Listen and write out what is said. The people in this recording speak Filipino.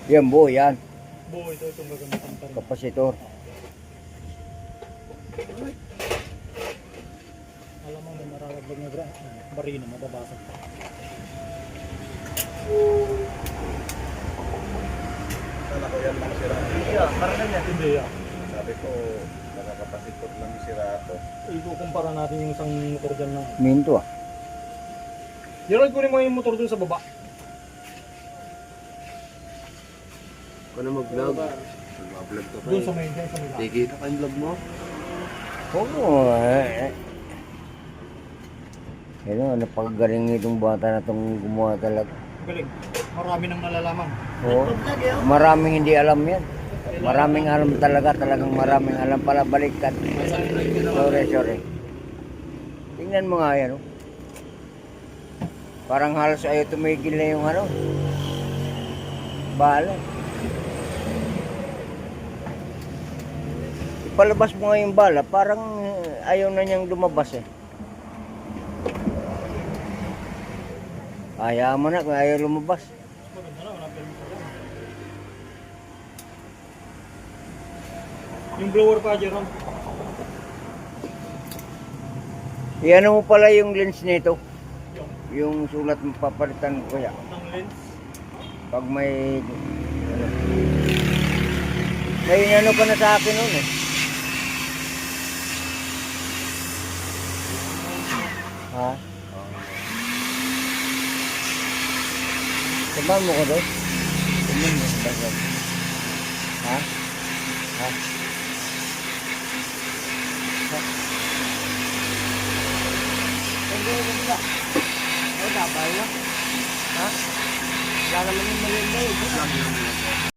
Yan buo yan. Buo ito, itong gagamitan pa rin. Kapasitor. Alam mo, may mararagdag na barina, mababasag pa. Kala ko yan lang sira. Parang yan, hindi yan. Sabi ko, nakakapasitor lang yung sira ako. Ikukumpara natin yung isang motor dyan lang. Minto ah. Gerald, kunin mo yung motor dun sa baba. Kung na mag-vlog. Mag-vlog ka pa Doon sa may dyan, sa may lahat. Kikita ka yung vlog mo? Oo Ano, napakagaling itong bata na itong gumawa talaga. Galing. Marami nang nalalaman. Oo. Maraming hindi alam yan. Maraming alam talaga, talagang maraming alam pala baliktad. Sorry. Tingnan mo nga yan, oh. Parang halos ayaw tumigil na yung ano. Bala. Ipalabas mo nga yung bala, parang ayaw na niyang lumabas eh. Ayaw mo na kung ayaw lumabas. Maganda na, wala pero motor yan. Yung blower pa, Gerald. Iyan mo pala yung lens nito. Yung Yung sulat mo papalitan ko yan. ng lens. Pag may ano. May ano ka na sa akin noon eh. Ha? Sabahan mo ko doon? Sabahan mo ko doon? Ha? Ha? Ha? Ha? Wala naman yung mali na eh.